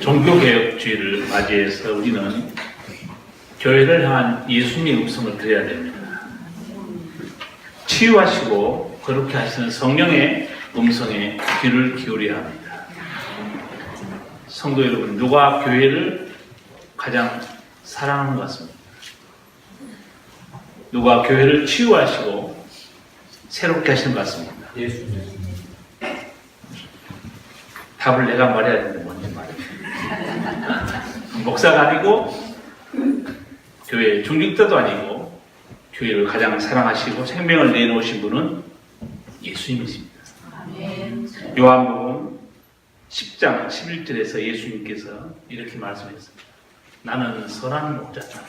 종교개혁주의를 맞이해서 우리는 교회를 향한 예수님의 음성을 들어야 됩니다. 치유하시고 거룩히 하시는 성령의 음성에 귀를 기울여야 합니다. 성도 여러분, 누가 교회를 가장 사랑하는 것 같습니다. 누가 교회를 치유하시고 새롭게 하시는 것 같습니다. 예수님. 답을 내가 말해야 되는데 뭔지 말해요. 목사가 아니고 교회 중직자도 아니고 교회를 가장 사랑하시고 생명을 내놓으신 분은 예수님이십니다. 요한복음 10장 11절에서 예수님께서 이렇게 말씀했습니다. 나는 선한 목자다.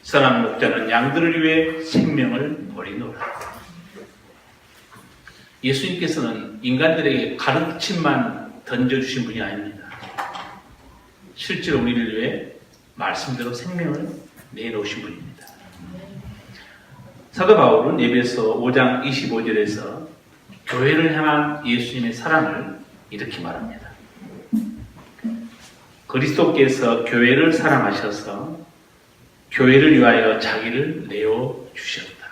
선한 목자는 양들을 위해 생명을 버리노라. 예수님께서는 인간들에게 가르침만 던져주신 분이 아닙니다. 실제로 우리를 위해 말씀대로 생명을 내놓으신 분입니다. 사도 바울은 에베소 5장 25절에서 교회를 향한 예수님의 사랑을 이렇게 말합니다. 그리스도께서 교회를 사랑하셔서 교회를 위하여 자기를 내어주셨다.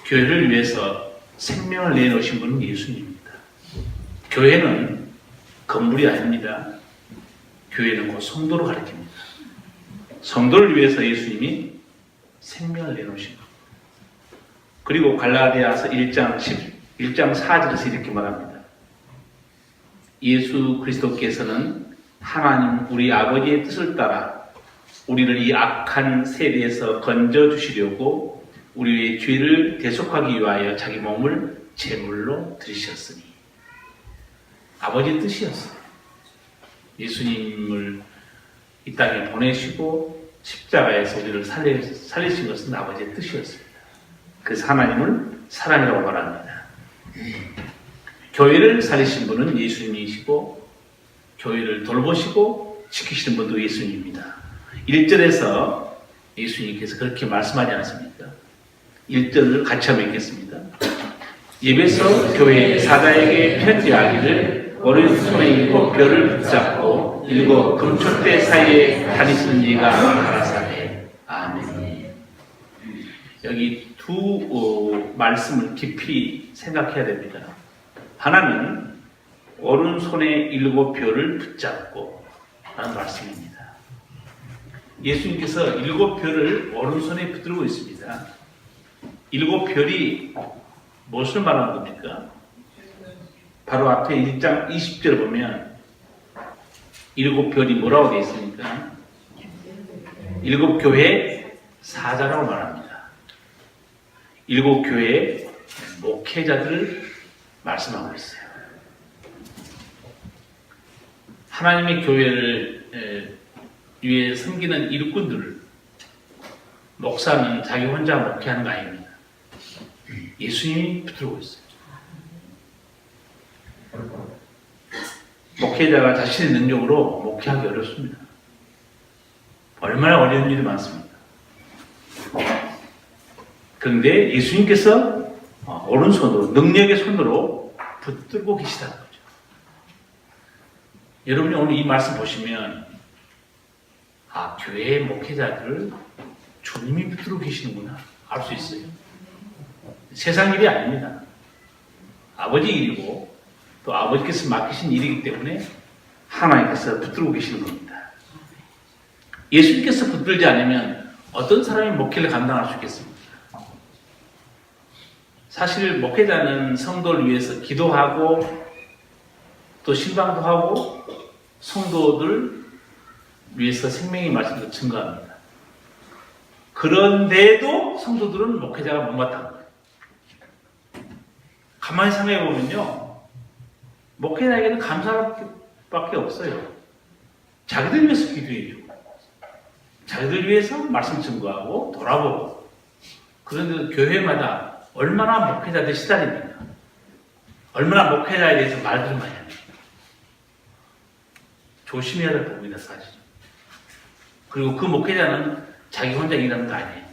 교회를 위해서 생명을 내놓으신 분은 예수님입니다. 교회는 건물이 아닙니다. 교회는 곧 성도로 가르칩니다. 성도를 위해서 예수님이 생명을 내놓으신 것. 그리고 갈라디아서 1장 4절에서 이렇게 말합니다. 예수 그리스도께서는 하나님 우리 아버지의 뜻을 따라 우리를 이 악한 세대에서 건져주시려고 우리의 죄를 대속하기 위하여 자기 몸을 제물로 드리셨으니. 아버지의 뜻이었어요. 예수님을 이 땅에 보내시고 십자가에서 우리를 살리신 것은 아버지의 뜻이었습니다. 그래서 하나님을 사랑이라고 말합니다. 교회를 살리신 분은 예수님이시고 교회를 돌보시고 지키시는 분도 예수님입니다. 1절에서 예수님께서 그렇게 말씀하지 않았습니까? 1절을 같이 한번 읽겠습니다. 예배소 교회 사자에게 편지하기를 오른손에 7 별을 붙잡고 7 금촛대 사이에 다니시는 이가 가라사대. 아멘. 여기 두 말씀을 깊이 생각해야 됩니다. 하나는 오른손에 7 별을 붙잡고 라는 말씀입니다. 예수님께서 7 별을 오른손에 붙들고 있습니다. 7 별이 무엇을 말하는 겁니까? 바로 앞에 1장 20절 보면 7 별이 뭐라고 되어 있습니까? 7 교회 사자라고 말합니다. 7 교회 목회자들을 말씀하고 있어요. 하나님의 교회를 위해 섬기는 일꾼들을, 목사는 자기 혼자 목회하는 거 아닙니다. 예수님이 붙들고 있어요. 목회자가 자신의 능력으로 목회하기 어렵습니다. 얼마나 어려운 일이 많습니까? 그런데 예수님께서 오른손으로, 능력의 손으로 붙들고 계시다는 거죠. 여러분이 오늘 이 말씀 보시면 교회의 목회자들을 주님이 붙들고 계시는구나 알 수 있어요. 세상 일이 아닙니다. 아버지 일이고 또 아버지께서 맡기신 일이기 때문에 하나님께서 붙들고 계시는 겁니다. 예수님께서 붙들지 않으면 어떤 사람이 목회를 감당할 수 있겠습니까? 사실 목회자는 성도를 위해서 기도하고 또 신방도 하고 성도들 위해서 생명의 말씀을 증거합니다. 그런데도 성도들은 목회자가 못마땅한 거예요. 가만히 생각해 보면요, 목회자에게는 감사밖에 없어요. 자기들 위해서 기도해주고, 자기들 위해서 말씀 증거하고 돌아보고. 그런데 교회마다 얼마나 목회자들 시달립니까? 얼마나 목회자에 대해서 말들을 많이 합니까? 조심해야 될 부분이다, 사실. 그리고 그 목회자는 자기 혼자 일하는 거 아니에요.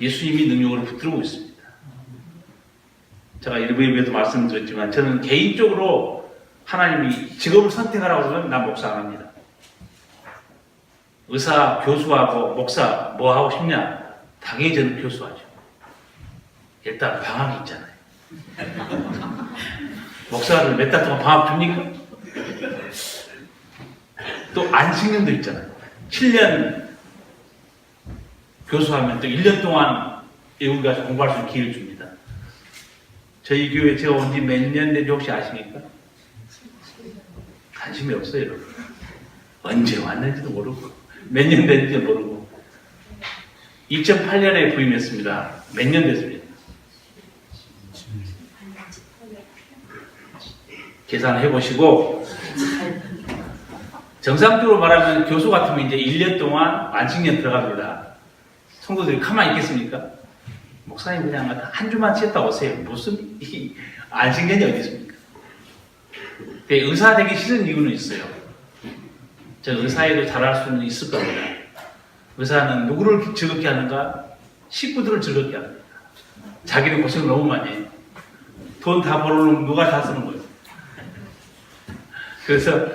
예수님이 능력으로 붙들고 있습니다. 제가 일부에도 말씀드렸지만 저는 개인적으로 하나님이 직업을 선택하라고 하면 난 목사 안 합니다. 의사, 교수하고 목사 뭐 하고 싶냐? 당연히 저는 교수하죠. 일단 방학이 있잖아요. 목사를 몇 달 동안 방학 줍니까? 또 안식년도 있잖아요. 7년 교수하면 또 1년 동안 외국 가서 공부할 수 있는 기회를 줍니다. 저희 교회 제가 온 지 몇 년 된지 혹시 아십니까? 관심이 없어요, 여러분. 언제 왔는지도 모르고 몇 년 됐는지도 모르고 2008년에 부임했습니다. 몇 년 됐습니다. 계산해 보시고 정상적으로 말하면 교수 같으면 이제 1년 동안 안식년 들어갑니다. 성도들이 가만히 있겠습니까? 목사님 그냥 한 주만 쉬었다 오세요. 무슨 안식년이 어디 있습니까? 의사 되기 싫은 이유는 있어요. 저 의사에도 잘할 수는 있을 겁니다. 의사는 누구를 즐겁게 하는가? 식구들을 즐겁게 합니다. 자기는 고생을 너무 많이 해요. 돈 다 벌어놓으면 누가 다 쓰는 거예요. 그래서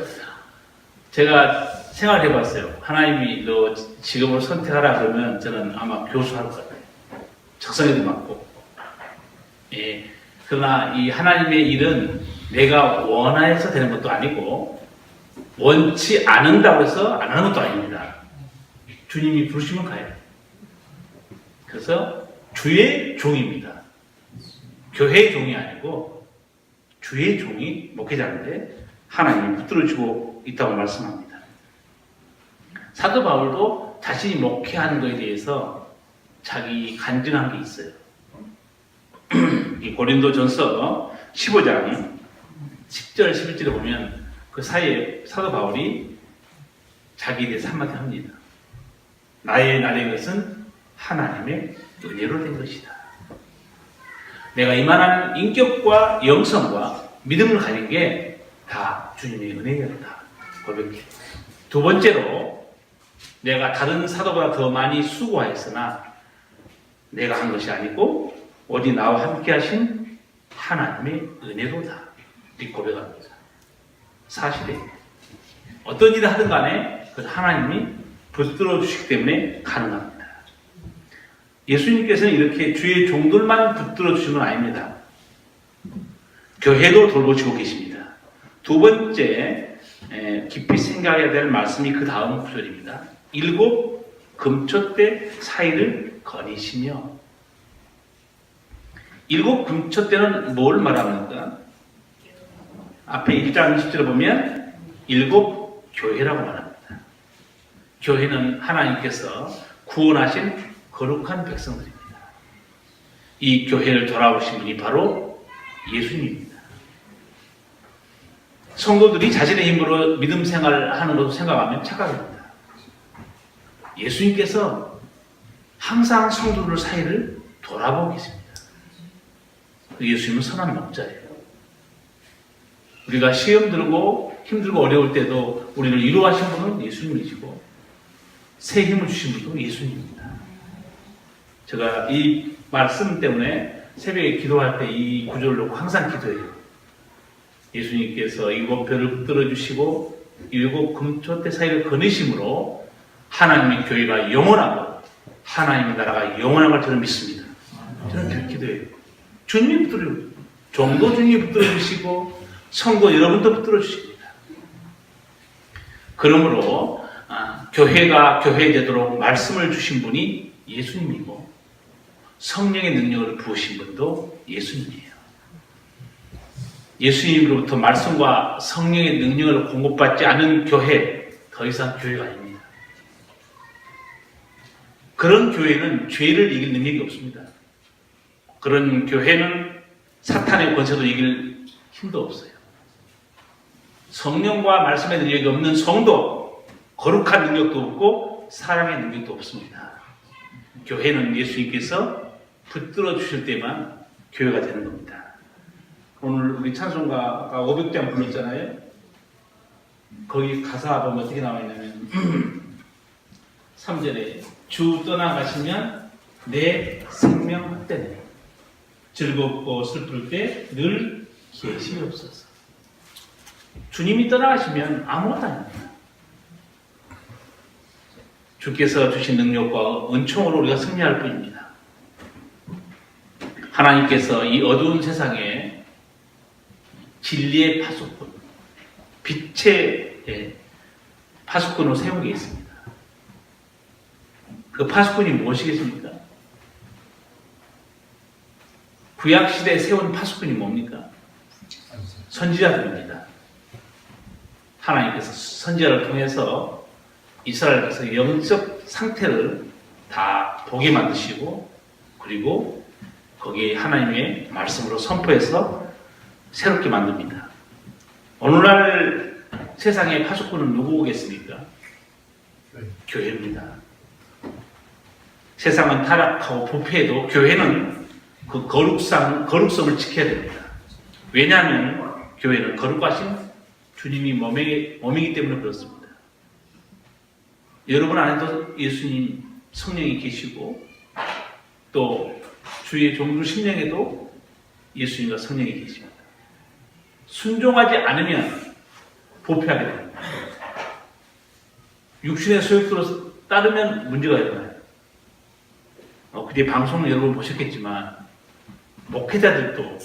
제가 생각해 봤어요. 하나님이 너 직업을 선택하라 그러면 저는 아마 교수할 것 같아요. 적성에도 맞고. 예. 그러나 이 하나님의 일은 내가 원하여서 되는 것도 아니고 원치 않는다고 해서 안 하는 것도 아닙니다. 주님이 부르시면 가요. 그래서 주의 종입니다. 교회의 종이 아니고 주의 종이 목회자인데 하나님이 붙들어주고 있다고 말씀합니다. 사도 바울도 자신이 목회하는 것에 대해서 자기 간증한 게 있어요. 이 고린도전서 15장 10절 11절에 보면 그 사이에 사도 바울이 자기에 대해서 한마디 합니다. 나의 날의 것은 하나님의 은혜로 된 것이다. 내가 이만한 인격과 영성과 믿음을 가진 게 다 주님의 은혜였다. 고백해. 두 번째로 내가 다른 사도보다 더 많이 수고하였으나 내가 한 것이 아니고 오직 나와 함께 하신 하나님의 은혜로다. 이렇게 고백합니다. 사실에 어떤 일을 하든 간에 그 하나님이 붙들어 주시기 때문에 가능합니다. 예수님께서는 이렇게 주의 종들만 붙들어 주신 건 아닙니다. 교회도 돌보시고 계십니다. 두 번째 깊이 생각해야 될 말씀이 그 다음 구절입니다. 7 금초대 사이를 거니시며 7 금초대는 뭘 말합니까? 앞에 1장 20절에 보면 7 교회라고 말합니다. 교회는 하나님께서 구원하신 거룩한 백성들입니다. 이 교회를 돌아오신 분이 바로 예수님입니다. 성도들이 자신의 힘으로 믿음 생활을 하는 것을 생각하면 착각입니다. 예수님께서 항상 성도들 사이를 돌아보고 계십니다. 예수님은 선한 목자예요. 우리가 시험 들고 힘들고 어려울 때도 우리를 위로하신 분은 예수님이시고 새 힘을 주신 분도 예수님입니다. 제가 이 말씀 때문에 새벽에 기도할 때 이 구절을 놓고 항상 기도해요. 예수님께서 7 별을 붙들어 주시고 7 금초대 사이를 거니심으로 하나님의 교회가 영원하고 하나님의 나라가 영원한 걸 저는 믿습니다. 저는 그렇게 기도해요. 주님이 붙들어 주시고 종도 주님이 붙들어 주시고 성도 여러분도 붙들어 주십니다. 그러므로 교회가 교회 되도록 말씀을 주신 분이 예수님이고 성령의 능력을 부으신 분도 예수님이에요. 예수님으로부터 말씀과 성령의 능력을 공급받지 않은 교회, 더 이상 교회가 아닙니다. 그런 교회는 죄를 이길 능력이 없습니다. 그런 교회는 사탄의 권세도 이길 힘도 없어요. 성령과 말씀의 능력이 없는 성도, 거룩한 능력도 없고 사랑의 능력도 없습니다. 교회는 예수님께서 붙들어 주실 때만 교회가 되는 겁니다. 오늘 우리 찬송가가 500장 불렀잖아요. 거기 가사 보면 어떻게 나와 있냐면 3절에 주 떠나가시면 내 생명 헛되네. 즐겁고 슬플 때 늘 계시옵소서. 주님이 떠나가시면 아무것도 아닙니다. 주께서 주신 능력과 은총으로 우리가 승리할 뿐입니다. 하나님께서 이 어두운 세상에 진리의 파수꾼, 빛의 파수꾼으로 세운 게 있습니다. 그 파수꾼이 무엇이겠습니까? 구약시대에 세운 파수꾼이 뭡니까? 선지자들입니다. 하나님께서 선지자를 통해서 이스라엘에서 영적 상태를 다 보게 만드시고, 그리고 거기에 하나님의 말씀으로 선포해서 새롭게 만듭니다. 오늘날 세상의 파수꾼은 누구겠습니까? 교회입니다. 세상은 타락하고 부패해도 교회는 그 거룩성을 지켜야 됩니다. 왜냐하면 교회는 거룩하신 주님이 몸이기 때문에 그렇습니다. 여러분 안에도 예수님 성령이 계시고, 또 주의 종들 심령에도 예수님과 성령이 계십니다. 순종하지 않으면 부패하게 됩니다. 육신의 소욕대로 따르면 문제가 일어나요. 그때 방송을 여러분 보셨겠지만 목회자들도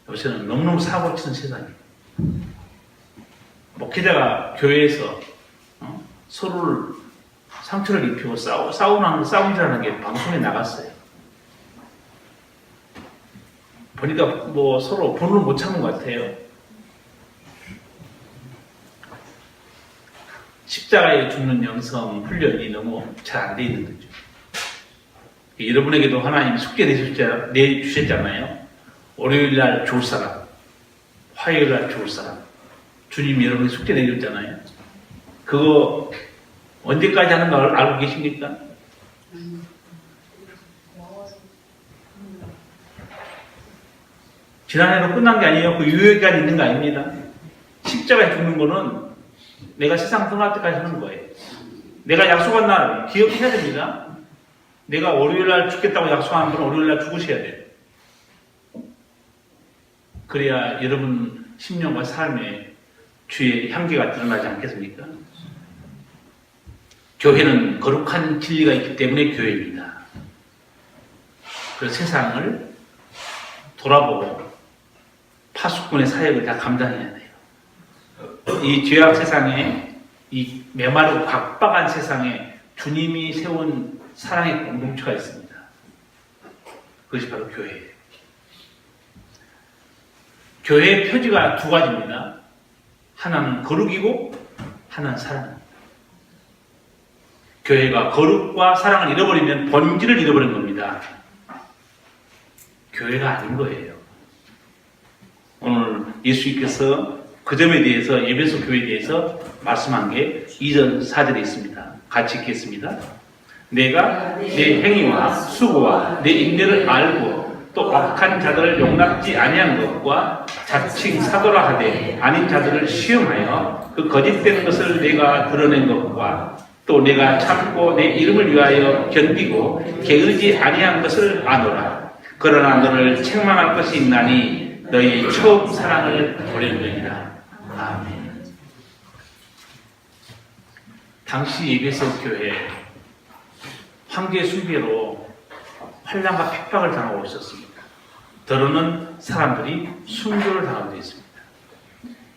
요새는 너무너무 사고 치는 세상이에요. 목회자가 교회에서 서로를 상처를 입히고 싸움이라는 게 방송에 나갔어요. 보니까 뭐 서로 분을 못 참은 것 같아요. 십자가에 죽는 영성 훈련이 너무 잘 안 돼 있는 거죠. 여러분에게도 하나님이 숙제 내주셨잖아요. 월요일날 죽을 사람, 화요일날 죽을 사람. 주님이 여러분에게 숙제 내줬잖아요. 그거 언제까지 하는 걸 알고 계십니까? 지난해로 끝난 게 아니에요. 그 유효기간이 있는 거 아닙니다. 십자가에 죽는 거는 내가 세상 떠날 때까지 하는 거예요. 내가 약속한 날 기억해야 됩니다. 내가 월요일날 죽겠다고 약속한 분은 월요일날 죽으셔야 돼요. 그래야 여러분 심령과 삶에 주의 향기가 드러나지 않겠습니까? 교회는 거룩한 진리가 있기 때문에 교회입니다. 그래서 세상을 돌아보고 파수꾼의 사역을 다 감당해야 돼요. 이 죄악 세상에, 이 메마르고 각박한 세상에 주님이 세운 사랑의 공동체가 있습니다. 그것이 바로 교회예요. 교회의 표지가 두 가지입니다. 하나는 거룩이고 하나는 사랑입니다. 교회가 거룩과 사랑을 잃어버리면 본질을 잃어버린 겁니다. 교회가 아닌 거예요. 오늘 예수님께서 그 점에 대해서 에베소 교회에 대해서 말씀한 게 2절 4절에 있습니다. 같이 읽겠습니다. 내가 내 행위와 수고와 내 인내를 알고 또 악한 자들을 용납지 아니한 것과 자칭 사도라 하되 아닌 자들을 시험하여 그 거짓된 것을 내가 드러낸 것과 또 내가 참고 내 이름을 위하여 견디고 게으르지 아니한 것을 아노라. 그러나 너를 책망할 것이 있나니 너희 처음 사랑을 버렸느니라. 아멘. 당시 에베소 교회 황제 숭배로 환난과 핍박을 당하고 있었습니다. 더러는 사람들이 순교를 당하고 있습니다.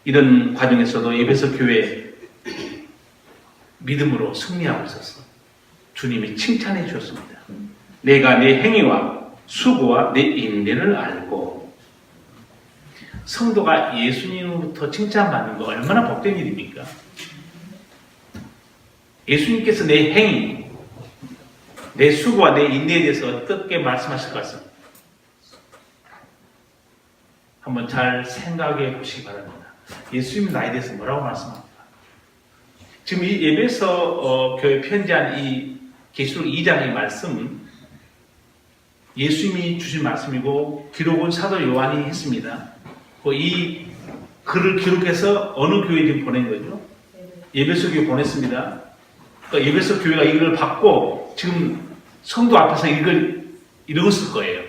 이런 과정에서도 에베소 교회 믿음으로 승리하고 있었어. 주님이 칭찬해 주셨습니다. 내가 내 행위와 수고와 내 인내를 알고. 성도가 예수님으로부터 칭찬받는 거 얼마나 복된 일입니까? 예수님께서 내 행위, 내 수고와 내 인내에 대해서 어떻게 말씀하실 것 같습니다. 한번 잘 생각해 보시기 바랍니다. 예수님 나에 대해서 뭐라고 말씀합니까? 지금 이 에베소 교회 편지한 이 계시록 2장의 말씀, 예수님이 주신 말씀이고 기록은 사도 요한이 했습니다. 이 글을 기록해서 어느 교회에 지금 보낸 거죠? 에베소 교회 보냈습니다. 그러니까 에베소 교회가 이걸 받고 지금 성도 앞에서 이걸 읽었을 거예요.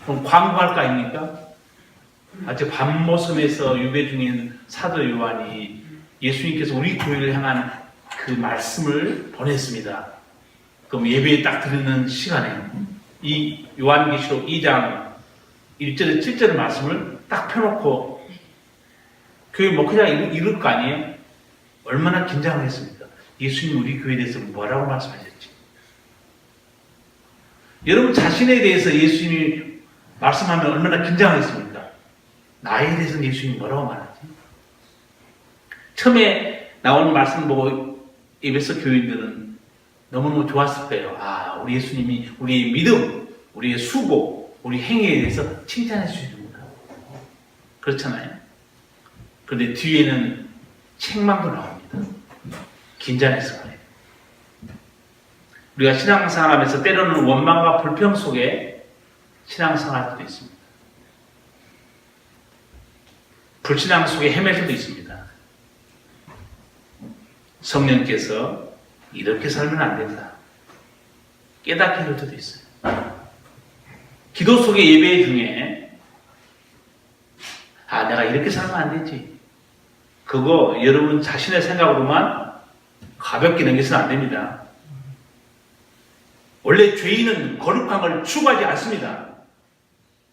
그럼 광고할 거 아닙니까? 아직 밤모섬에서 유배 중인 사도 요한이 예수님께서 우리 교회를 향한 그 말씀을 보냈습니다. 그럼 예배에 딱 드리는 시간에 이 요한계시록 2장 1절에 7절의 말씀을 딱 펴놓고 교회 목회자가 이룰 거 아니에요? 얼마나 긴장을 했습니까? 예수님 우리 교회에 대해서 뭐라고 말씀하셨지? 여러분 자신에 대해서 예수님이 말씀하면 얼마나 긴장하겠습니까? 나에 대해서는 예수님이 뭐라고 말하지? 처음에 나오는 말씀 보고 에베소 교인들은 너무너무 좋았을 거예요. 아, 우리 예수님이 우리의 믿음, 우리의 수고, 우리 행위에 대해서 칭찬해 주시는구나. 그렇잖아요. 그런데 뒤에는 책망도 나옵니다. 긴장해서 그래요. 우리가 신앙생활하면서 때로는 원망과 불평 속에 신앙생활할 때도 있습니다. 불신앙 속에 헤맬 때도 있습니다. 성령께서 이렇게 살면 안 된다. 깨닫게 할 때도 있어요. 기도 속의 예배 중에 아, 내가 이렇게 살면 안 되지. 그거 여러분 자신의 생각으로만 가볍게 넘겨서는 안 됩니다. 원래 죄인은 거룩함을 추구하지 않습니다.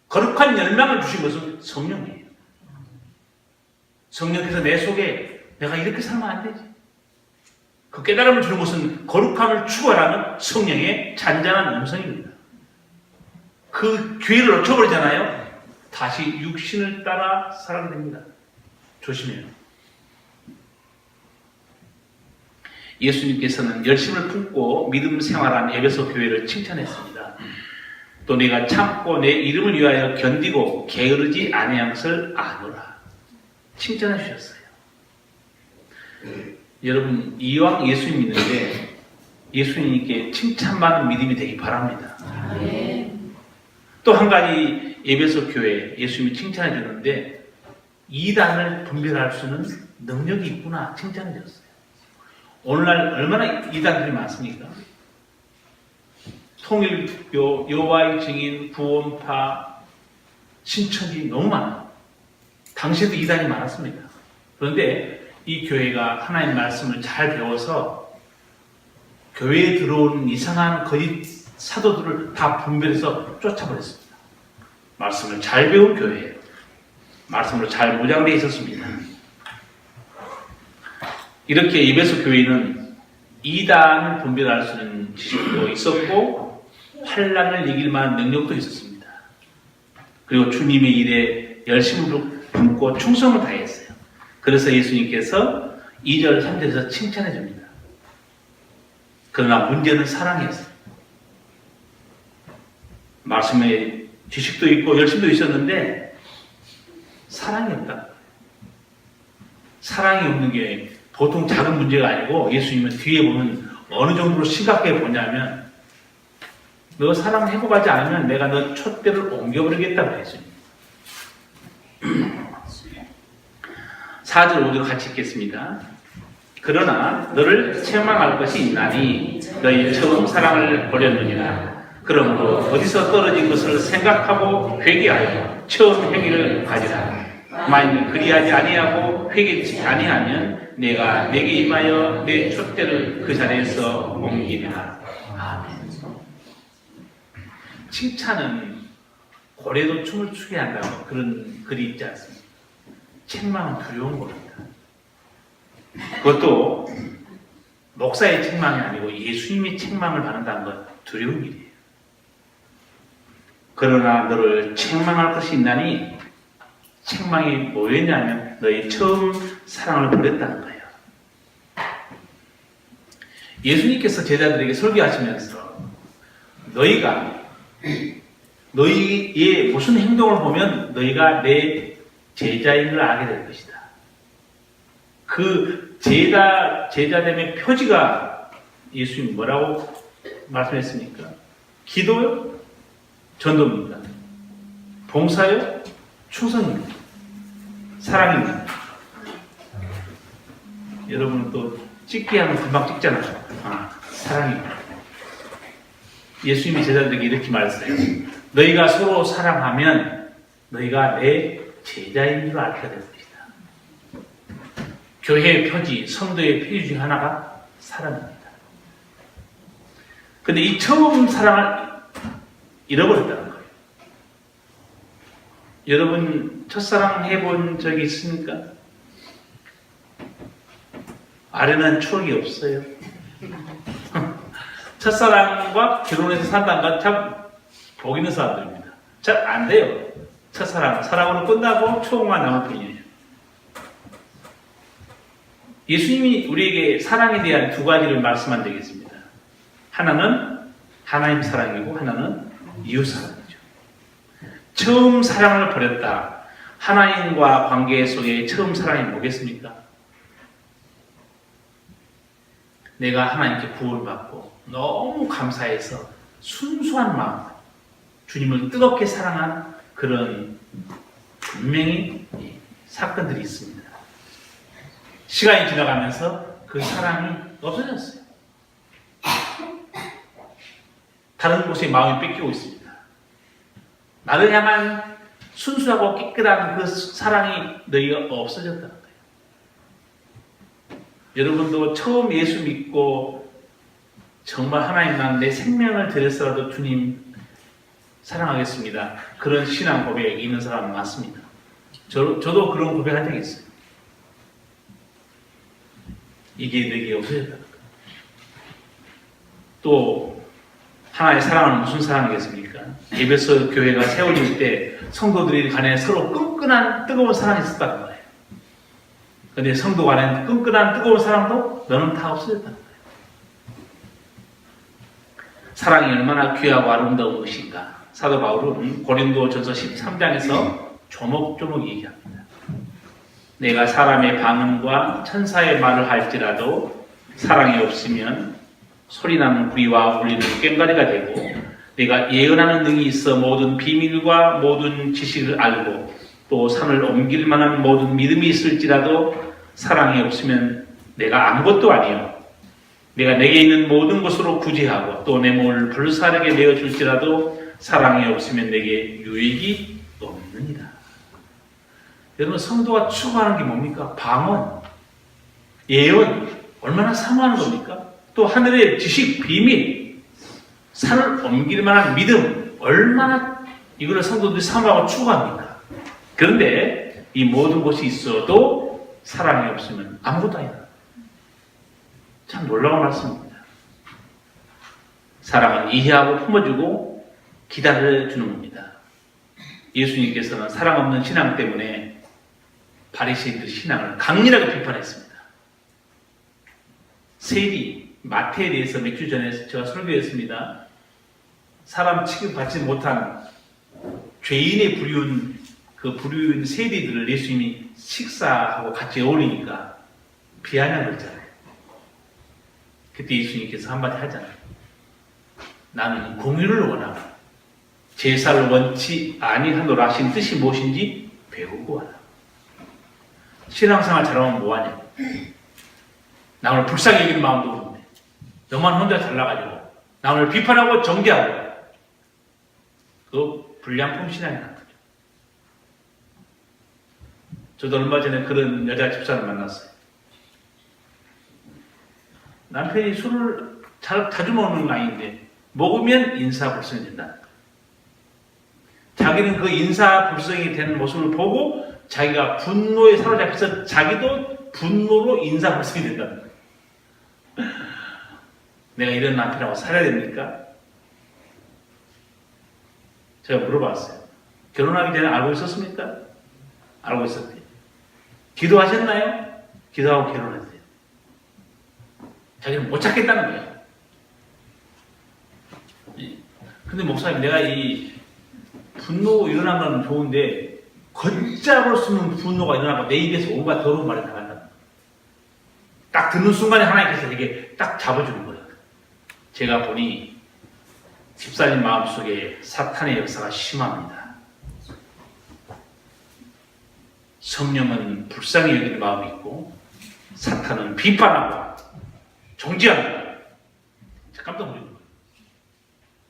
거룩한 열망을 주신 것은 성령이에요. 성령께서 내 속에 내가 이렇게 살면 안 되지. 그 깨달음을 주는 것은 거룩함을 추구하라는 성령의 잔잔한 음성입니다. 그 기회를 놓쳐버리잖아요. 다시 육신을 따라 살아가게 됩니다. 조심해요. 예수님께서는 열심을 품고 믿음 생활한 에베소 교회를 칭찬했습니다. 또 내가 참고 내 이름을 위하여 견디고 게으르지 아니한 것을 아노라. 칭찬해 주셨어요. 여러분 이왕 예수님 믿는데 예수님께 칭찬받는 믿음이 되기 바랍니다. 또 한 가지 에베소 교회 예수님이 칭찬해 주는데 이단을 분별할 수 있는 능력이 있구나 칭찬해 줬어요. 오늘날 얼마나 이단들이 많습니까? 통일교, 여호와의 증인, 구원파, 신천지 너무 많아요. 당시에도 이단이 많았습니다. 그런데 이 교회가 하나님의 말씀을 잘 배워서 교회에 들어오는 이상한 거짓 사도들을 다 분별해서 쫓아버렸습니다. 말씀을 잘 배운 교회예요. 말씀으로 잘 무장되어 있었습니다. 이렇게 에베소 교회는 이단을 분별할 수 있는 지식도 있었고 환난을 이길 만한 능력도 있었습니다. 그리고 주님의 일에 열심을 품고 충성을 다했어요. 그래서 예수님께서 2절, 3절에서 칭찬해 줍니다. 그러나 문제는 사랑이었어요. 말씀에 지식도 있고 열심도 있었는데 사랑이 없다. 사랑이 없는 게 보통 작은 문제가 아니고 예수님은 뒤에 보면 어느 정도로 심각하게 보냐면 너 사랑 회복하지 않으면 내가 너 촛대를 옮겨버리겠다고 했습니다. 4절, 5절 같이 읽겠습니다. 그러나 너를 책망할 것이 있나니 너희 처음 사랑을 버렸느니라. 그러므로 어디서 떨어진 것을 생각하고 회개하여 처음 행위를 가지라. 만일 그리하지 아니하고 회개치 아니하면 내가 내게 임하여 내 촛대를 그 자리에서 옮기리라. 아멘. 칭찬은 고래도 춤을 추게 한다고 그런 글이 있지 않습니까? 책망은 두려운 겁니다. 그것도 목사의 책망이 아니고 예수님의 책망을 받는다는 건 두려운 일이에요. 그러나 너를 책망할 것이 있나니 책망이 뭐였냐면 너희 처음 사랑을 버렸다는 거예요. 예수님께서 제자들에게 설교하시면서 너희가 너희의 무슨 행동을 보면 너희가 내 제자인 걸 알게 될 것이다. 그 제자됨의 표지가 예수님 뭐라고 말씀했습니까? 기도요? 전도입니다. 봉사요? 충성입니다. 사랑입니다. 여러분은 또 찍기 하면 금방 찍잖아요. 사랑입니다. 예수님이 제자들에게 이렇게 말했어요. 너희가 서로 사랑하면 너희가 내 제자인 줄 알게 될 것이다. 교회의 표지, 성도의 표지 중 하나가 사랑입니다. 근데 이 처음 사랑을 잃어버렸다는 거예요. 여러분 첫사랑 해본 적이 있습니까? 아련한 추억이 없어요. 첫사랑과 결혼해서 산다는 건 참 복 있는 사람들입니다. 잘 안 돼요. 첫사랑, 사랑으로 끝나고 추억만 남을 뿐이에요. 예수님이 우리에게 사랑에 대한 두 가지를 말씀한 적이 있습니다. 하나는 하나님 사랑이고 하나는 이웃 사랑이죠. 처음 사랑을 버렸다. 하나님과 관계 속에 처음 사랑이 뭐겠습니까? 내가 하나님께 구원받고 너무 감사해서 순수한 마음, 주님을 뜨겁게 사랑한 그런 분명히 사건들이 있습니다. 시간이 지나가면서 그 사랑이 없어졌어요. 다른 곳에 마음이 뺏기고 있습니다. 나를 향한 순수하고 깨끗한 그 사랑이 너희가 없어졌다는 거예요. 여러분도 처음 예수 믿고 정말 하나님만 내 생명을 들여서라도 주님 사랑하겠습니다. 그런 신앙 고백이 있는 사람은 많습니다. 저도 그런 고백한 적이 있어요. 이게 내게 없어졌다는 거예요. 또 하나의 사랑은 무슨 사랑이겠습니까? 에베소 교회가 세워질 때 성도들이 간에 서로 끈끈한 뜨거운 사랑이 있었다는 거예요. 그런데 성도 간에 끈끈한 뜨거운 사랑도 너는 다 없어졌다는 거예요. 사랑이 얼마나 귀하고 아름다운 것인가. 사도 바울은 고린도전서 13장에서 조목조목 얘기합니다. 내가 사람의 반응과 천사의 말을 할지라도 사랑이 없으면 소리나는 구리와 울리는 꽹과리가 되고 내가 예언하는 능이 있어 모든 비밀과 모든 지식을 알고 또 산을 옮길 만한 모든 믿음이 있을지라도 사랑이 없으면 내가 아무것도 아니요. 내가 내게 있는 모든 것으로 구제하고 또 내 몸을 불사르게 내어줄지라도 사랑이 없으면 내게 유익이 없느니라. 여러분 성도가 추구하는 게 뭡니까? 방언, 예언 얼마나 사모하는 겁니까? 또 하늘의 지식, 비밀, 산을 옮길 만한 믿음 얼마나 이거를 성도들이 사모하고 추구합니까? 그런데 이 모든 것이 있어도 사랑이 없으면 아무것도 아니다. 참 놀라운 말씀입니다. 사랑은 이해하고 품어주고 기다려주는 겁니다. 예수님께서는 사랑 없는 신앙 때문에 바리새인들 신앙을 강렬하게 비판했습니다. 세리, 마태에 대해서 몇 주 전에 제가 설교했습니다. 사람 취급받지 못한 죄인의 부류인 세리들을 예수님이 식사하고 같이 어울리니까 비아냥 그랬잖아요. 그때 예수님께서 한마디 하잖아요. 나는 공유를 원하고 제사를 원치 아니하노라 하신 뜻이 무엇인지 배우고 와라. 신앙생활 잘하면 뭐하냐? 남을 불쌍히 여기는 마음도 없는데 너만 혼자 잘나가지고 남을 비판하고 정죄하고 그 불량품 신앙이라는 거죠. 저도 얼마 전에 그런 여자 집사를 만났어요. 남편이 술을 자주 먹는 건 아닌데 먹으면 인사불성이 된다는 거예요. 자기는 그 인사불성이 되는 모습을 보고 자기가 분노에 사로잡혀서 자기도 분노로 인사불성이 된다는 거예요. 내가 이런 남편하고 살아야 됩니까? 제가 물어봤어요. 결혼하기 전에 알고 있었습니까? 알고 있었대요. 기도하셨나요? 기도하고 결혼했대요. 자기는 못 찾겠다는 거예요. 근데 목사님, 내가 이 분노 일어난 건 좋은데 걷잡을 수 없는 분노가 일어나고 내 입에서 온갖 더러운 말이 나간다. 딱 듣는 순간에 하나님께서 이게 딱 잡아주는 거예요. 제가 보니 집사님 마음속에 사탄의 역사가 심합니다. 성령은 불쌍히 여기는 마음이 있고 사탄은 비판하고 정죄합니다. 깜짝 놀랐어요.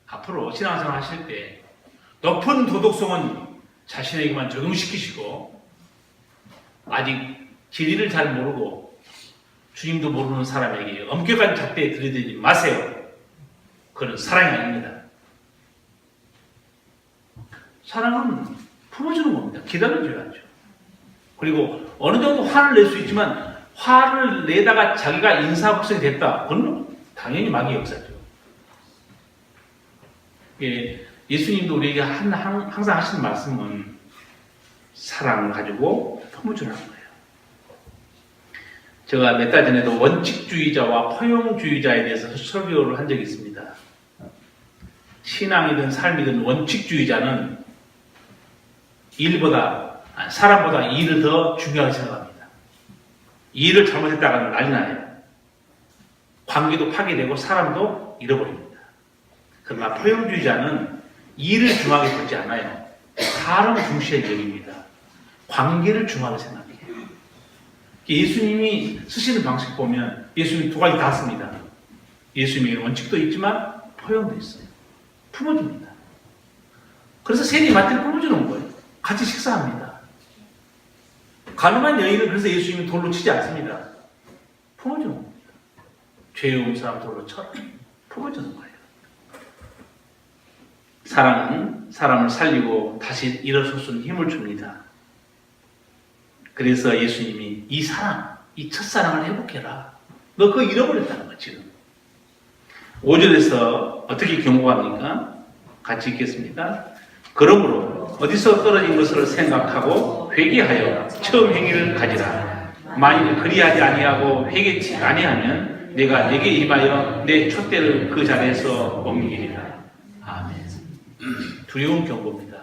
앞으로 신앙생활 하실 때 높은 도덕성은 자신에게만 적용시키시고 아직 진리를 잘 모르고 주님도 모르는 사람에게 엄격한 잣대에 들이대지 마세요. 그건 사랑이 아닙니다. 사랑은 품어주는 겁니다. 기다려줘야죠. 그리고 어느 정도 화를 낼 수 있지만 화를 내다가 자기가 인사불성이 됐다. 그건 당연히 마귀의 역사죠. 예수님도 우리에게 항상 하시는 말씀은 사랑을 가지고 품어주라는 거예요. 제가 몇 달 전에도 원칙주의자와 포용주의자에 대해서 설교를 한 적이 있습니다. 신앙이든 삶이든 원칙주의자는 사람보다 일을 더 중요하게 생각합니다. 일을 잘못했다가는 난리 나요. 관계도 파괴되고 사람도 잃어버립니다. 그러나 포용주의자는 일을 중요하게 보지 않아요. 사람을 중시하게 여깁니다. 관계를 중요하게 생각해요. 예수님이 쓰시는 방식 보면 예수님이 두 가지 다 씁니다. 예수님에게는 원칙도 있지만 포용도 있어요. 품어줍니다. 그래서 세리 마티를 품어주는 거예요. 같이 식사합니다. 가늠한 여인은 그래서 예수님이 돌로 치지 않습니다. 품어주는 겁니다. 죄 없는 사람 돌로 쳐라. 품어주는 거예요. 사랑은 사람을 살리고 다시 일어설 수 있는 힘을 줍니다. 그래서 예수님이 이 사랑, 이 첫사랑을 회복해라. 너 그거 잃어버렸다는 거 지금. 5절에서 어떻게 경고합니까? 같이 읽겠습니다. 그러므로 어디서 떨어진 것을 생각하고 회개하여 처음 행위를 가지라. 만일 그리하지 아니하고 회개치 아니하면 내가 네게 임하여 내 촛대를 그 자리에서 옮기리라. 아멘. 두려운 경고입니다.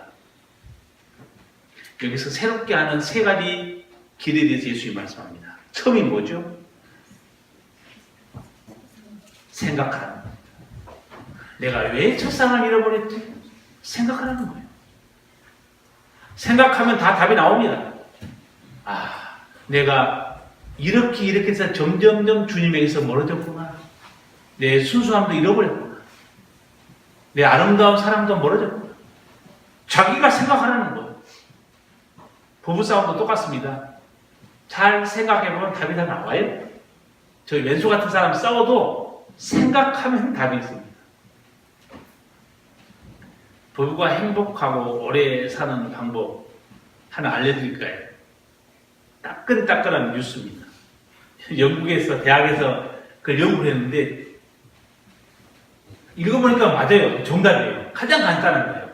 여기서 새롭게 하는 세 가지 길에 대해서 예수님이 말씀합니다. 처음이 뭐죠? 생각하라는 거예요. 내가 왜 첫사랑을 잃어버렸지? 생각하라는 거예요. 생각하면 다 답이 나옵니다. 내가 이렇게 해서 점점점 주님에게서 멀어졌구나. 내 순수함도 잃어버렸구나. 내 아름다운 사랑도 멀어졌구나. 자기가 생각하라는 거예요. 부부싸움도 똑같습니다. 잘 생각해보면 답이 다 나와요. 저희 왼수 같은 사람 싸워도 생각하면 답이 있습니다. 부부가 행복하고 오래 사는 방법 하나 알려드릴까요? 따끈따끈한 뉴스입니다. 영국에서 대학에서 그걸 연구를 했는데 읽어보니까 맞아요. 정답이에요. 가장 간단한 거예요.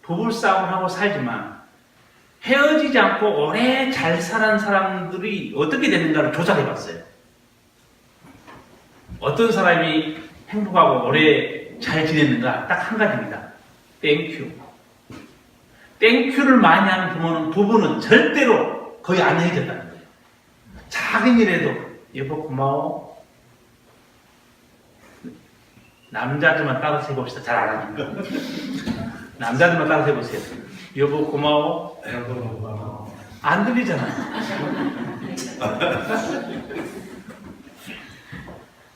부부싸움을 하고 살지만 헤어지지 않고 오래 잘 사는 사람들이 어떻게 되는가를 조사를 해봤어요. 어떤 사람이 행복하고 오래 잘 지냈는가 딱 한 가지입니다. 땡큐. 땡큐를 많이 하는 부부는 절대로 거의 안 헤어졌다는 거예요. 작은 일에도 여보 고마워. 남자들만 따라서 해봅시다. 잘 안 하니까. 남자들만 따라서 해보세요. 여보 고마워. 안 들리잖아요.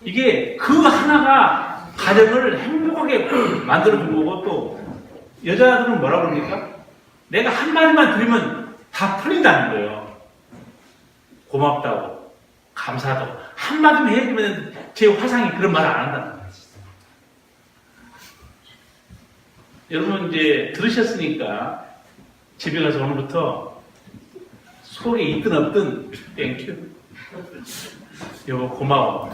이게 그 하나가 가정을 행복하게 만들어준 거고, 또 여자들은 뭐라 그럽니까? 내가 한마디만 들으면 다 풀린다는 거예요. 고맙다고, 감사하다고. 한마디만 해주면 제 화상이 그런 말을 안 한다는 거예요. 여러분 이제 들으셨으니까 집에 가서 오늘부터 속에 있든 없든 땡큐. 여보 고마워.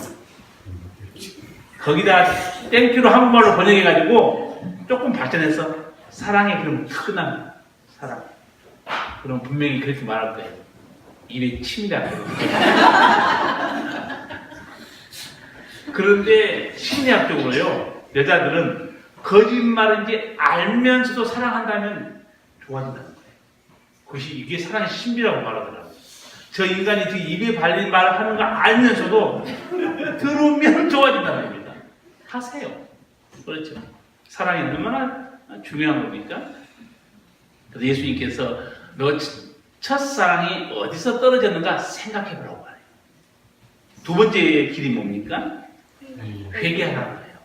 거기다 땡큐로 한국말로 번역해가지고 조금 발전해서 사랑의 그럼 끝납니다. 사랑. 그럼 분명히 그렇게 말할 거예요. 입에 침이 나요. 그런데 심리학적으로요, 여자들은 거짓말인지 알면서도 사랑한다면 좋아진다는 거예요. 그것이 이게 사랑의 신비라고 말하더라고요. 저 인간이 그 입에 발린 말을 하는 거 알면서도 들으면 좋아진다는 겁니다. 하세요. 그렇죠. 사랑이 얼마나 중요한 겁니까? 그래서 예수님께서 너 첫사랑이 어디서 떨어졌는가 생각해보라고 말해요. 두 번째 길이 뭡니까? 회개하라는 거예요.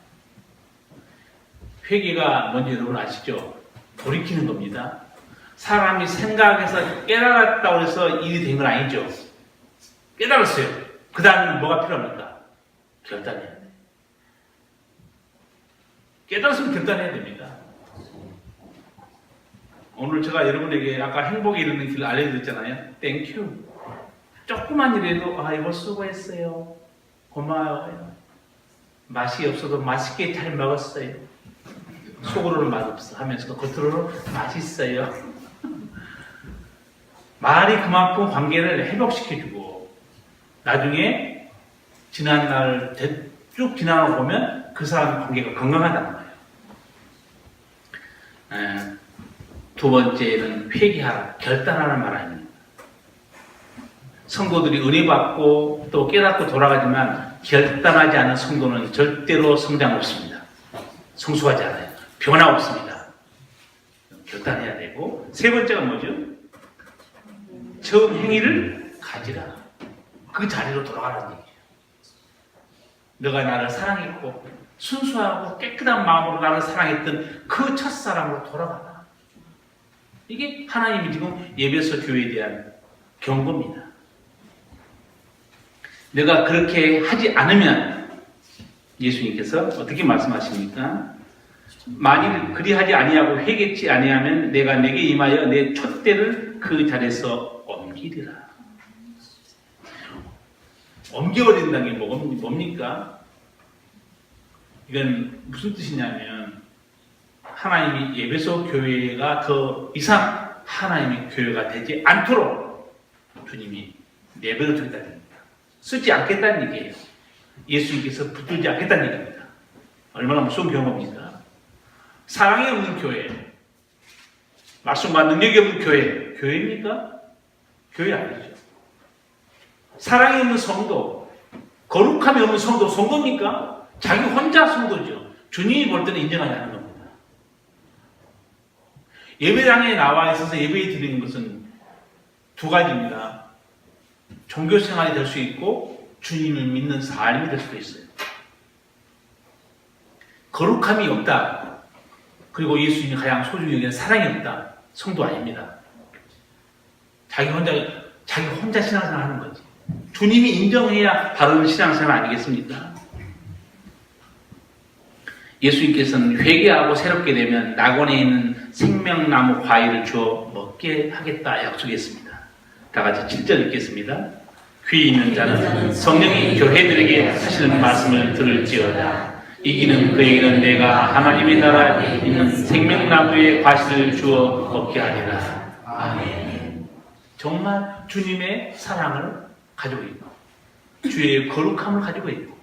회개가 뭔지 여러분 아시죠? 돌이키는 겁니다. 사람이 생각해서 깨달았다고 해서 일이 된 건 아니죠. 깨달았어요. 그 다음에 뭐가 필요합니까? 결단해야 돼요. 깨달았으면 결단해야 됩니다. 오늘 제가 여러분에게 아까 행복에 이르는 길을 알려드렸잖아요. 땡큐. 조그만 일에도 이거 수고했어요. 고마워요. 맛이 없어도 맛있게 잘 먹었어요. 속으로는 맛없어 하면서도 겉으로는 맛있어요. 말이 그만큼 관계를 회복시켜주고 나중에 지난 날 쭉 지나고 보면 그 사람 관계가 건강하다는 거예요. 두 번째는 회개하라, 결단하라는 말 아닙니다. 성도들이 은혜 받고 또 깨닫고 돌아가지만 결단하지 않은 성도는 절대로 성장 없습니다. 성숙하지 않아요. 변화 없습니다. 결단해야 되고, 세 번째가 뭐죠? 처음 행위를 가지라. 그 자리로 돌아가라는 얘기죠. 너가 나를 사랑했고 순수하고 깨끗한 마음으로 나를 사랑했던 그 첫사랑으로 돌아가라. 이게 하나님이 지금 예배소 교회에 대한 경고입니다. 내가 그렇게 하지 않으면 예수님께서 어떻게 말씀하십니까? 만일 그리하지 아니하고 회개치 아니하면 내가 내게 임하여 내 촛대를 그 자리에서 옮기리라. 옮겨버린다는 게 뭡니까? 이건 무슨 뜻이냐면 하나님이 예배소 교회가 더 이상 하나님의 교회가 되지 않도록 주님이 내버려 두겠다는 얘기입니다. 쓰지 않겠다는 얘기예요. 예수님께서 붙들지 않겠다는 얘기입니다. 얼마나 무서운 경험입니까? 사랑이 없는 교회, 말씀과 능력이 없는 교회, 교회입니까? 교회 아니죠. 사랑이 없는 성도, 거룩함이 없는 성도, 성도입니까? 자기 혼자 성도죠. 주님이 볼 때는 인정하지 않는 겁니다. 예배당에 나와 있어서 예배 드리는 것은 두 가지입니다. 종교생활이 될 수 있고 주님을 믿는 삶이 될 수도 있어요. 거룩함이 없다. 그리고 예수님이 가장 소중히 여기는 사랑이 없다. 성도 아닙니다. 자기 혼자 신앙생활 하는 거지. 주님이 인정해야 바른 신앙생활 아니겠습니까? 예수님께서는 회개하고 새롭게 되면 낙원에 있는 생명나무 과일을 주어 먹게 하겠다 약속했습니다. 다 같이 7절 읽겠습니다. 귀 있는 자는 성령이 교회들에게 하시는 말씀을 들을지어다. 이기는 그에게는 내가 하나님의 나라에 있는 생명나무의 과실을 주어 먹게 하리라. 아멘. 정말 주님의 사랑을 가지고 있고 주의 거룩함을 가지고 있고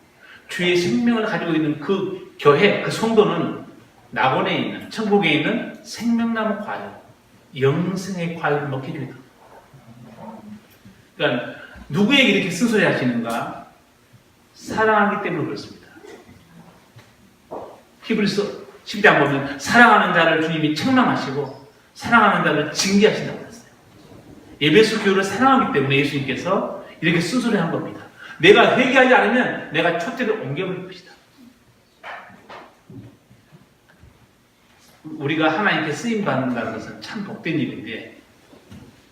주의 생명을 가지고 있는 그 교회, 그 성도는 낙원에 있는, 천국에 있는 생명나무 과일, 영생의 과일을 먹게 됩니다. 그러니까 누구에게 이렇게 쓴소리 하시는가? 사랑하기 때문에 그렇습니다. 히브리서 10장 보면 사랑하는 자를 주님이 책망하시고 사랑하는 자를 징계하신다고 했어요. 예배소 교회를 사랑하기 때문에 예수님께서 이렇게 쓴소리 한 겁니다. 내가 회개하지 않으면 내가 촛대를 옮겨버릴 것이다. 우리가 하나님께 쓰임받는다는 것은 참 복된 일인데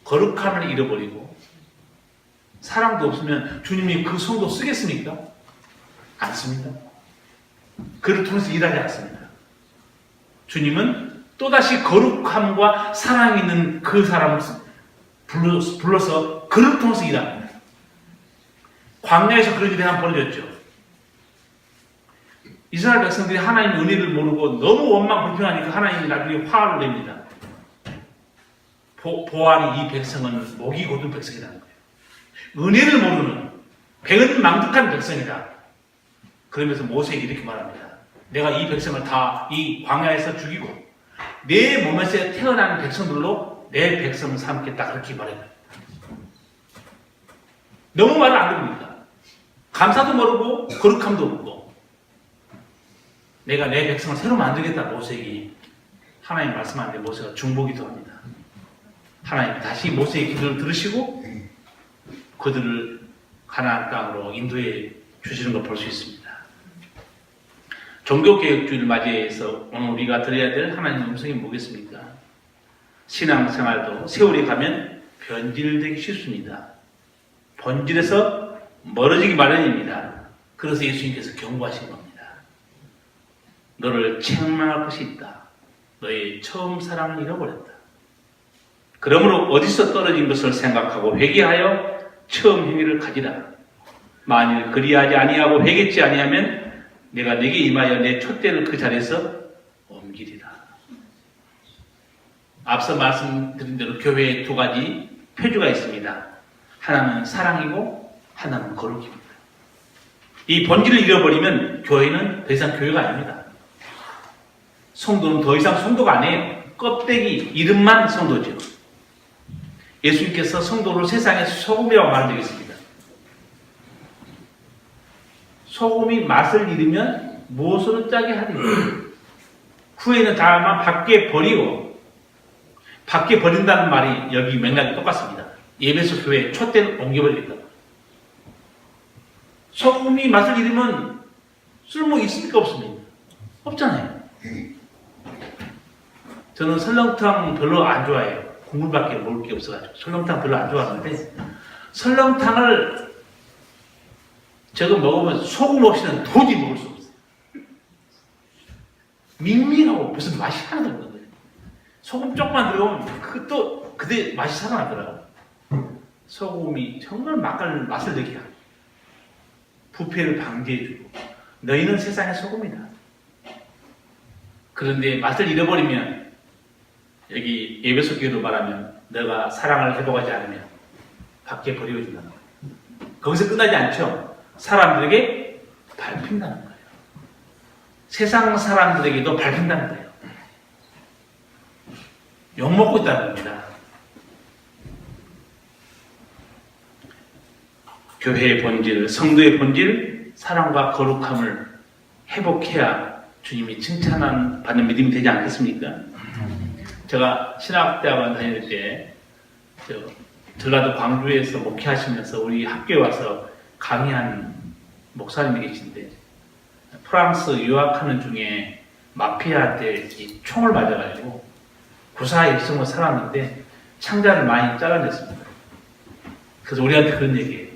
거룩함을 잃어버리고 사랑도 없으면 주님이 그 성도 쓰겠습니까? 않습니다. 그를 통해서 일하지 않습니다. 주님은 또다시 거룩함과 사랑이 있는 그 사람을 불러서 그를 통해서 일합니다. 광야에서 그런 일이 한번 벌어졌죠. 이스라엘 백성들이 하나님의 은혜를 모르고 너무 원망 불평하니까 하나님이 나중에 화를 냅니다. 보아하니 이 백성은 목이 곧은 백성이라는 거예요. 은혜를 모르는 배은망덕한 백성이다. 그러면서 모세에게 이렇게 말합니다. 내가 이 백성을 다 이 광야에서 죽이고 내 몸에서 태어난 백성들로 내 백성을 삼겠다. 그렇게 말해요. 너무 말을 안 듣습니다. 감사도 모르고 거룩함도 없고 내가 내 백성을 새로 만들겠다. 모세에게 하나님 말씀하는데 모세가 중보기도 합니다. 하나님 다시 모세의 기도를 들으시고 그들을 가나안 땅으로 인도해 주시는 걸 볼 수 있습니다. 종교개혁주의를 맞이해서 오늘 우리가 들어야 될 하나님의 음성이 뭐겠습니까? 신앙생활도 세월이 가면 변질되기 쉽습니다. 본질에서 멀어지기 마련입니다. 그래서 예수님께서 경고하신 겁니다. 너를 책망할 것이 있다. 너의 처음 사랑을 잃어버렸다. 그러므로 어디서 떨어진 것을 생각하고 회개하여 처음 행위를 가지라. 만일 그리하지 아니하고 회개치 아니하면 내가 네게 임하여 내 촛대를 그 자리에서 옮기리라. 앞서 말씀드린 대로 교회에 두 가지 표주가 있습니다. 하나는 사랑이고 하나는 거룩입니다. 이 본질을 잃어버리면 교회는 더 이상 교회가 아닙니다. 성도는 더 이상 성도가 아니에요. 껍데기, 이름만 성도죠. 예수님께서 성도를 세상의 소금이라고 말한 적이 있습니다. 소금이 맛을 잃으면 무엇으로 짜게 하리요? 후에는 다만 밖에 버리고, 밖에 버린다는 말이 여기 맥락이 똑같습니다. 예배소 교회에 촛대를 옮겨버리겠다. 소금이 맛을 잃으면 쓸모 있습니까? 없습니까? 없잖아요. 저는 설렁탕 별로 안 좋아해요. 국물밖에 먹을 게 없어가지고 설렁탕 별로 안 좋아하는데, 설렁탕을 제가 먹으면 소금 없이는 도저히 먹을 수 없어요. 밍밍하고 무슨 맛이 하나도 없는 거예요. 소금 조금만 들어오면 그때 맛이 살아나더라고요. 소금이 정말 맛을 내게 하고 부패를 방지해주고, 너희는 세상의 소금이다. 그런데 맛을 잃어버리면, 여기 예배소 교회로 말하면 너가 사랑을 회복하지 않으면 밖에 버려진다는 거예요. 거기서 끝나지 않죠. 사람들에게 밟힌다는 거예요. 세상 사람들에게도 밟힌다는 거예요. 욕먹고 있다는 겁니다. 교회의 본질, 성도의 본질, 사랑과 거룩함을 회복해야 주님이 칭찬받는 믿음이 되지 않겠습니까? 제가 신학대학원 다닐 때 전라도 광주에서 목회하시면서 우리 학교에 와서 강의한 목사님이 계신데, 프랑스 유학하는 중에 마피아한테 총을 맞아가지고 구사 일생을 살았는데 창자를 많이 잘라냈습니다. 그래서 우리한테 그런 얘기예요.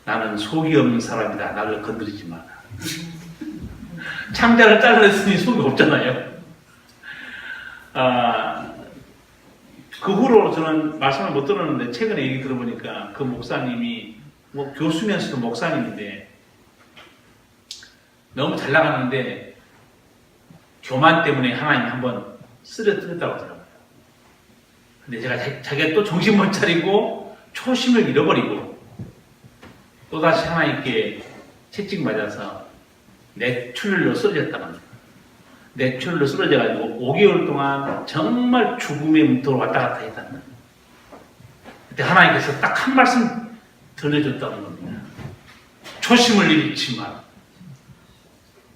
나는 속이 없는 사람이다. 나를 건드리지 마라. 창자를 잘라냈으니 속이 없잖아요. 그 후로 저는 말씀을 못 들었는데 최근에 얘기 들어보니까 그 목사님이 교수면서도 목사님인데 너무 잘 나가는데 교만 때문에 하나님 한번 쓰러뜨렸다고 하더라고요. 근데 제가 자기가 또 정신 못 차리고 초심을 잃어버리고 또다시 하나님께 채찍 맞아서 뇌출혈로 쓰러졌다고 합니다. 뇌출혈로 쓰러져가지고 5개월 동안 정말 죽음의 문턱으로 왔다 갔다 했단 말이에요. 그때 하나님께서 딱 한 말씀 들려줬다는 겁니다. 초심을 잃지 마라.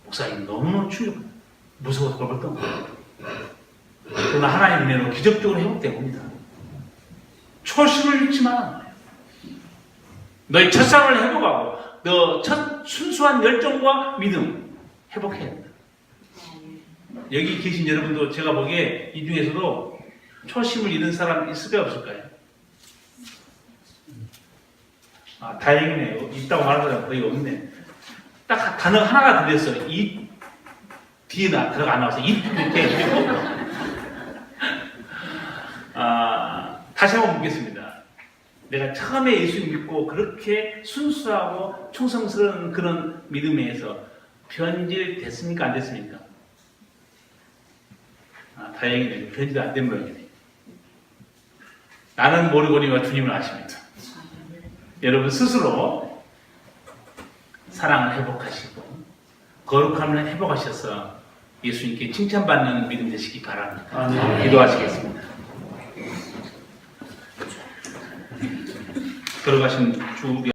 목사님 너무너무 무서워서 그랬던 거예요. 그러나 하나님 은혜로 기적적으로 회복된 겁니다. 초심을 잃지 마라. 너의 첫사랑을 회복하고 너 첫 순수한 열정과 믿음 회복해야 된다. 여기 계신 여러분도 제가 보기에 이 중에서도 초심을 잃은 사람 있을까요? 없을까요? 다행이네요. 있다고 말하는 사람 거의 없네. 딱 단어 하나가 들렸어요. 이 뒤에 들어가 안 나와서 이렇게 다시 한번 묻겠습니다. 내가 처음에 예수 믿고 그렇게 순수하고 충성스러운 그런 믿음에서 변질됐습니까? 안 됐습니까? 다행이네요. 변질 안 된 모양이네요. 나는 모르거니와 주님을 아십니다. 여러분 스스로 사랑을 회복하시고 거룩함을 회복하셔서 예수님께 칭찬받는 믿음 되시기 바랍니다. 기도하시겠습니다. 걸어가신 주